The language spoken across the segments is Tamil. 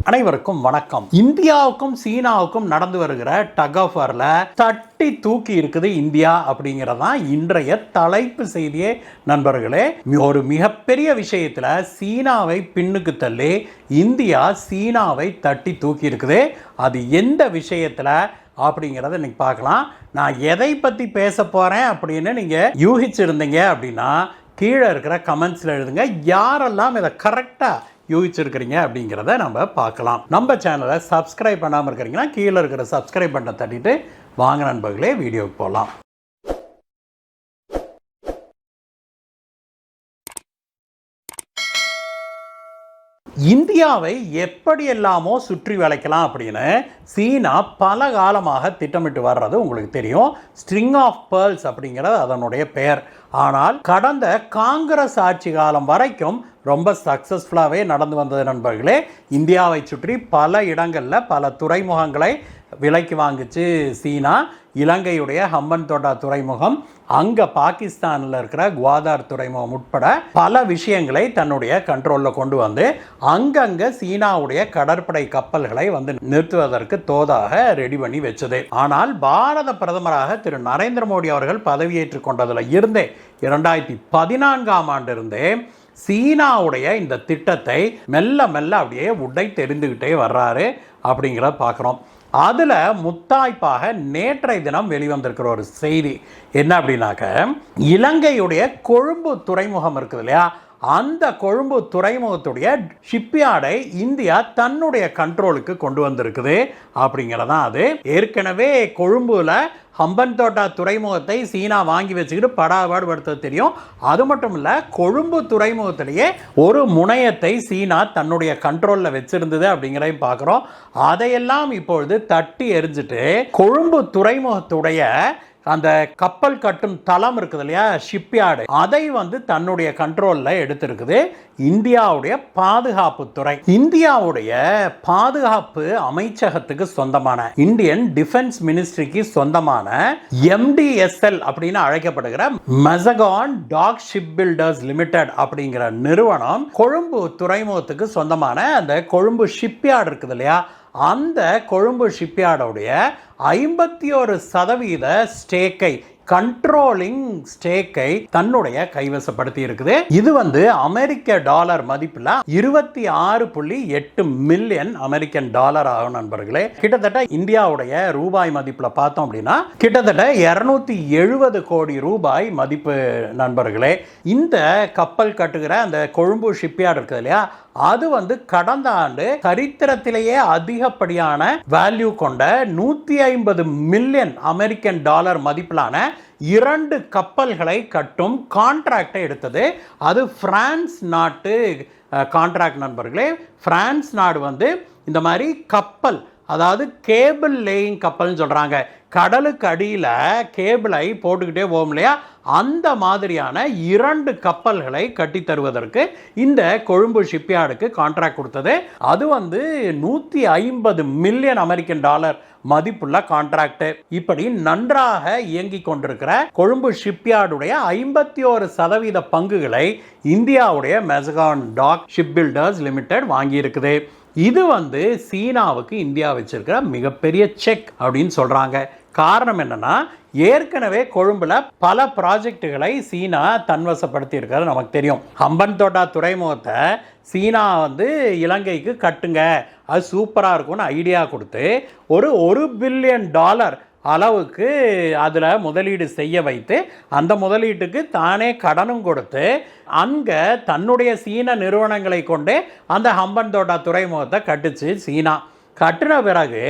அனைவருக்கும் வணக்கம். இந்தியாவுக்கும் சீனாவுக்கும் நடந்து வருகிற டக் ஆஃப் வார்ல தட்டி தூக்கி இருக்குது இந்தியா அப்படிங்கிறதான் இன்றைய தலைப்பு செய்தியே நண்பர்களே. ஒரு மிகப்பெரிய விஷயத்துல சீனாவை பின்னுக்கு தள்ளி இந்தியா சீனாவை தட்டி தூக்கி இருக்குது. அது எந்த விஷயத்துல அப்படிங்கிறத இன்னைக்கு பார்க்கலாம். நான் எதை பற்றி பேச போகிறேன் அப்படின்னு நீங்கள் யூகிச்சிருந்தீங்க அப்படின்னா கீழே இருக்கிற கமெண்ட்ஸில் எழுதுங்க. யாரெல்லாம் இதை கரெக்டாக யூகிச்சிருக்கிறீங்க அப்படிங்கிறத நம்ம பார்க்கலாம். நம்ம சேனலை சப்ஸ்கிரைப் பண்ணாமல் இருக்கிறீங்கன்னா கீழே இருக்கிற சப்ஸ்கிரைப் பட்டனை தட்டிட்டு வாங்க நண்பர்களே வீடியோவுக்கு போகலாம். இந்தியாவை எப்படியெல்லாமோ சுற்றி வளைக்கலாம் அப்படின்னு சீனா பல காலமாக திட்டமிட்டு வர்றது உங்களுக்கு தெரியும். ஸ்ட்ரிங் ஆஃப் பேர்ல்ஸ் அப்படிங்கிறது அதனுடைய பெயர். ஆனால் கடந்த காங்கிரஸ் ஆட்சி காலம் வரைக்கும் ரொம்ப சக்ஸஸ்ஃபுல்லாகவே நடந்து வந்தது நண்பர்களே. இந்தியாவை சுற்றி பல இடங்களில் பல துறைமுகங்களை விலைக்கு வாங்கிச்சு சீனா. இலங்கையுடைய ஹம்பன்தோட்டா துறைமுகம், அங்கே பாகிஸ்தானில் இருக்கிற குவாதார் துறைமுகம் உட்பட பல விஷயங்களை தன்னுடைய கண்ட்ரோலில் கொண்டு வந்து அங்கங்கே சீனாவுடைய கடற்படை கப்பல்களை வந்து நிறுத்துவதற்கு தோதாக ரெடி பண்ணி வச்சது. ஆனால் பாரத பிரதமராக திரு நரேந்திர மோடி அவர்கள் பதவியேற்று கொண்டதில் இருந்தே 2014ஆம் ஆண்டு இருந்தே சீனாவுடைய இந்த திட்டத்தை மெல்ல மெல்ல அப்படியே உடை தெரிந்துக்கிட்டே வர்றாரு அப்படிங்கிறத பார்க்குறோம். அதில் முத்தாய்ப்பாக நேற்றைய தினம் வெளிவந்திருக்கிற ஒரு செய்தி என்ன அப்படின்னாக்க, இலங்கையுடைய கொழும்பு துறைமுகம் இருக்குது இல்லையா, அந்த கொழும்பு துறைமுகத்துடைய ஷிப்யார்டை இந்தியா தன்னுடைய கண்ட்ரோலுக்கு கொண்டு வந்திருக்குது அப்படிங்கிறதான் அது. ஏற்கனவே கொழும்புல ஹம்பன்தோட்டா துறைமுகத்தை சீனா வாங்கி வச்சுக்கிட்டு படாபாடுபடுத்த தெரியும். அது மட்டும் இல்லை, கொழும்பு துறைமுகத்திலேயே ஒரு முனையத்தை சீனா தன்னுடைய கண்ட்ரோலில் வச்சிருந்தது அப்படிங்கிறதையும் பார்க்குறோம். அதையெல்லாம் இப்பொழுது தட்டி எரிஞ்சிட்டு கொழும்பு துறைமுகத்துடைய அந்த கப்பல் கட்டும் தளம் இருக்குது இல்லையா, ஷிப்யார்டு, அதை வந்து தன்னுடைய கண்ட்ரோலில் எடுத்திருக்குது இந்தியாவுடைய பாதுகாப்புத்துறை. இந்தியாவுடைய பாதுகாப்பு அமைச்சகத்துக்கு சொந்தமான, இந்தியன் டிஃபென்ஸ் மினிஸ்ட்ரிக்கு சொந்தமான MDSL அப்படின்னு அழைக்கப்படுகிற Mazagon Dock ship filters Limited அப்படிங்கிற நிறுவனம் கொழும்பு துறைமுகத்துக்கு சொந்தமான அந்த கொழும்பு ஷிப்யார்டு இருக்குது இல்லையா, அந்த கொழும்பு ஷிப்யார்டோடைய 51% ஸ்டேக்கை, கண்ட்ரோலிங் ஸ்டேக்கை தன்னுடைய கைவசப்படுத்தி இருக்குது. இது வந்து அமெரிக்க டாலர் மதிப்பில் 26.8 மில்லியன் அமெரிக்கன் டாலர் ஆகும் நண்பர்களே. கிட்டத்தட்ட இந்தியாவுடைய ரூபாய் மதிப்பில் பார்த்தோம் அப்படின்னா கிட்டத்தட்ட 270 கோடி ரூபாய் மதிப்பு நண்பர்களே. இந்த கப்பல் கட்டுகிற அந்த கொழும்பு ஷிப்யார்டு இருக்குது இல்லையா, அது வந்து கடந்த ஆண்டு சரித்திரத்திலேயே அதிகப்படியான வேல்யூ கொண்ட 150 மில்லியன் அமெரிக்கன் டாலர் மதிப்பிலான 2 கப்பல்களை கட்டும் கான்ட்ராக்டை எடுத்தது. அது பிரான்ஸ் நாட்டு கான்ட்ராக்ட் நண்பர்களே. பிரான்ஸ் நாடு வந்து இந்த மாதிரி கப்பல், அதாவது கேபிள் லேயிங் கப்பல்னு சொல்கிறாங்க, கடலுக்கு அடியில் கேபிளை போட்டுக்கிட்டே போகும் இல்லையா, அந்த மாதிரியான 2 கப்பல்களை கட்டி தருவதற்கு இந்த கொழும்பு ஷிப்யார்டுக்கு கான்ட்ராக்ட் கொடுத்தது. அது வந்து 150 மில்லியன் அமெரிக்கன் டாலர் மதிப்புள்ள கான்ட்ராக்ட். இப்படி நன்றாக இயங்கி கொண்டிருக்கிற கொழும்பு ஷிப்யார்டுடைய 51% பங்குகளை இந்தியாவுடைய Mazagon Dock ship filters Limited வாங்கி இருக்குது. இது வந்து சீனாவுக்கு இந்தியா வச்சிருக்கிற மிகப்பெரிய செக் அப்படின்னு சொல்றாங்க. காரணம் என்னன்னா, ஏற்கனவே கொழும்புல பல ப்ராஜெக்டுகளை சீனா தன்வசப்படுத்தி இருக்கிறது நமக்கு தெரியும். ஹம்பன்தோட்டா துறைமுகத்தை சீனா வந்து இலங்கைக்கு கட்டுங்க, அது சூப்பராக இருக்கும்னு ஐடியா கொடுத்து ஒரு $1 பில்லியன் அளவுக்கு அதில் முதலீடு செய்ய வைத்து அந்த முதலீட்டுக்கு தானே கடனும் கொடுத்து அங்கே தன்னுடைய சீன நிறுவனங்களை கொண்டு அந்த ஹம்பன்தோட்டா துறைமுகத்தை கட்டுச்சு சீனா. கட்டின பிறகு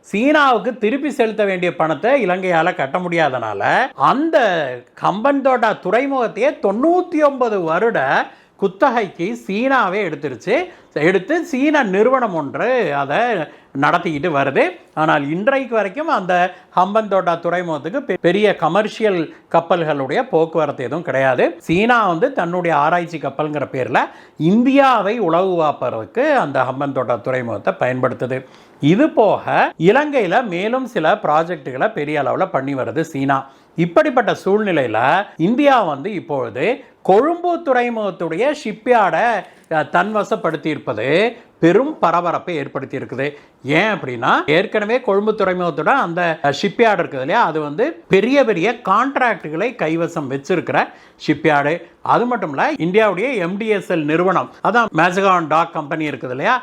சீனாவுக்கு திருப்பி செலுத்த வேண்டிய பணத்தை இலங்கையால் கட்ட முடியாதனால அந்த ஹம்பன்தோட்டா துறைமுகத்தையே 99 வருட குத்தகைக்கு சீனாவே எடுத்து சீன நிறுவனம் ஒன்று அதை நடத்திக்கிட்டு வருது. ஆனால் இன்றைக்கு வரைக்கும் அந்த ஹம்பன்தோட்டா துறைமுகத்துக்கு பெரிய கமர்ஷியல் கப்பல்களுடைய போக்குவரத்து எதுவும் கிடையாது. சீனா வந்து தன்னுடைய ஆராய்ச்சி கப்பல்ங்கிற பேரில் இந்தியாவை உளவு பார்ப்பதற்கு அந்த ஹம்பன்தோட்டா துறைமுகத்தை பயன்படுத்துது. இது போக இலங்கையில் மேலும் சில ப்ராஜெக்டுகளை பெரிய அளவில் பண்ணி வருது சீனா. இப்படிப்பட்ட சூழ்நிலையில் இந்தியா வந்து இப்பொழுது கொழும்பு துறைமுகத்துடைய ஷிப்யார்டை தன்வசப்படுத்தி இருப்பது பெரும் பரபரப்பை ஏற்படுத்தி இருக்குது. ஏன் அப்படின்னா, ஏற்கனவே கொழும்பு துறைமுகத்தோட அந்த ஷிப்யார்டு இருக்குது இல்லையா, அது வந்து பெரிய பெரிய கான்ட்ராக்டுகளை கைவசம் வச்சிருக்கிற ஷிப்யார்டு. அது மட்டும் இல்லை, இந்தியாவுடைய MDSL நிறுவனம், அதான் மேசகான் டாக் கம்பெனி இருக்குது இல்லையா,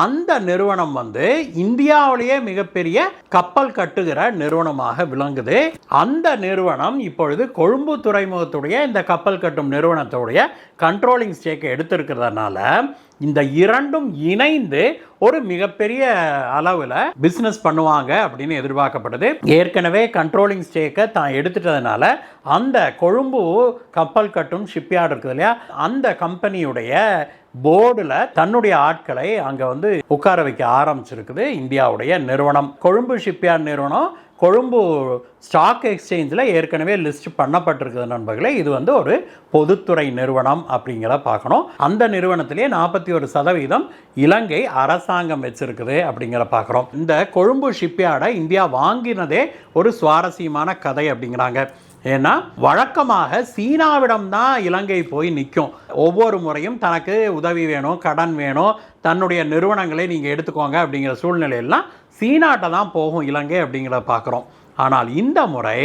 அந்த நிறுவனம் வந்து இந்தியாவிலேயே மிகப்பெரிய கப்பல் கட்டுகிற நிறுவனமாக விளங்குது. அந்த நிறுவனம் இப்பொழுது கொழும்பு துறைமுகத்துடைய இந்த கப்பல் கட்டும் நிறுவனத்துடைய கண்ட்ரோலிங் ஸ்டேக்கை எடுத்திருக்கிறதுனால இந்த இரண்டும் இணைந்து ஒரு மிகப்பெரிய அளவில் பிஸ்னஸ் பண்ணுவாங்க அப்படின்னு எதிர்பார்க்கப்படுது. ஏற்கனவே கண்ட்ரோலிங் ஸ்டேக்கை தான் எடுத்துட்டதுனால அந்த கொழும்பு கப்பல் கட்டும் ஷிப்யார்டு இருக்குது இல்லையா, அந்த கம்பெனியுடைய போர்டில் தன்னுடைய ஆட்களை அங்கே வந்து உட்கார வைக்க ஆரம்பிச்சிருக்குது இந்தியாவுடைய நிறுவனம். கொழும்பு ஷிப்யார்டு நிறுவனம் கொழும்பு ஸ்டாக் எக்ஸ்சேஞ்சில் ஏற்கனவே லிஸ்ட் பண்ணப்பட்டிருக்குது நண்பர்களே. இது வந்து ஒரு பொதுத்துறை நிறுவனம் அப்படிங்கிறத பார்க்கணும். அந்த நிறுவனத்திலே 41% இலங்கை அரசாங்கம் வச்சிருக்குது அப்படிங்கிற பார்க்குறோம். இந்த கொழும்பு ஷிப்யார்டை இந்தியா வாங்கினதே ஒரு சுவாரஸ்யமான கதை அப்படிங்கிறாங்க. ஏன்னா வழக்கமாக சீனாவிடம் தான் இலங்கை போய் நிற்கும். ஒவ்வொரு முறையும் தனக்கு உதவி வேணும், கடன் வேணும், தன்னுடைய நிறுவனங்களை நீங்கள் எடுத்துக்கோங்க அப்படிங்கிற சூழ்நிலையெல்லாம் சீனாட்ட தான் போகும் இலங்கை அப்படிங்கிறத பார்க்குறோம். ஆனால் இந்த முறை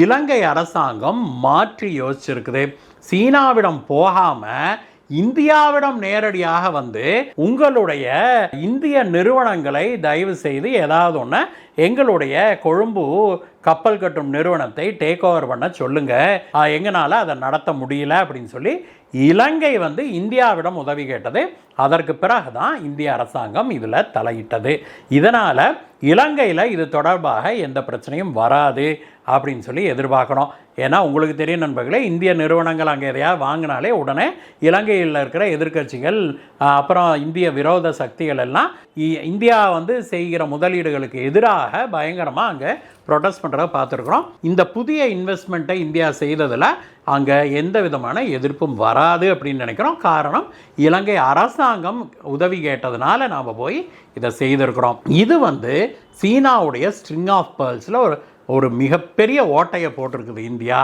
இலங்கை அரசாங்கம் மாற்றி யோசிச்சிருக்குது. சீனாவிடம் போகாமல் இந்தியாவிடம் நேரடியாக வந்து உங்களுடைய இந்திய நிறுவனங்களை தயவு செய்து ஏதாவது ஒன்று எங்களுடைய கொழும்பு கப்பல் கட்டும் நிறுவனத்தை டேக் ஓவர் பண்ண சொல்லுங்க, எங்களால் அதை நடத்த முடியல அப்படின்னு சொல்லி இலங்கை வந்து இந்தியாவிடம் உதவி கேட்டது. அதற்கு பிறகு தான் இந்திய அரசாங்கம் இதில் தலையிட்டது. இதனால் இலங்கையில் இது தொடர்பாக எந்த பிரச்சனையும் வராது அப்படின்னு சொல்லி எதிர்பார்க்கணும். ஏன்னா உங்களுக்கு தெரியும் நண்பர்களே, இந்திய நிறுவனங்கள் அங்கே எதையாவது வாங்கினாலே உடனே இலங்கையில் இருக்கிற எதிர்க்கட்சிகள் அப்புறம் இந்திய விரோத சக்திகள் எல்லாம் இந்தியா வந்து செய்கிற முதலீடுகளுக்கு எதிராக பயங்கரமாக அங்கே ப்ரொடெஸ்ட் பண்ணுறத பார்த்துருக்குறோம். இந்த புதிய இன்வெஸ்ட்மெண்ட்டை இந்தியா செய்ததில் அங்கே எந்த விதமான எதிர்ப்பும் வராது அப்படின்னு நினைக்கிறோம். காரணம், இலங்கை அரசாங்கம் உதவி கேட்டதுனால நாம் போய் இதை செய்திருக்கிறோம். இது வந்து சீனாவுடைய ஸ்ட்ரிங் ஆஃப் பேர்ல்ஸில் ஒரு மிகப்பெரிய ஓட்டையை போட்டிருக்குது இந்தியா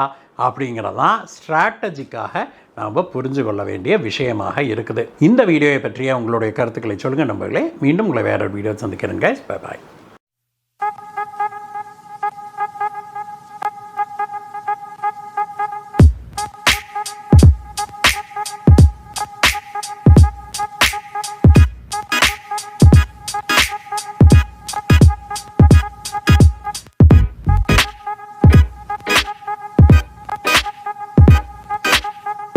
அப்படிங்கிறதான் ஸ்ட்ராட்டஜிக்காக நாம் புரிஞ்சு கொள்ள வேண்டிய விஷயமாக இருக்குது. இந்த வீடியோவை பற்றிய உங்களுடைய கருத்துக்களை சொல்லுங்கள் நண்பர்களே. மீண்டும் உங்களை வேற ஒரு வீடியோ சந்திக்கிறேன். Bye bye.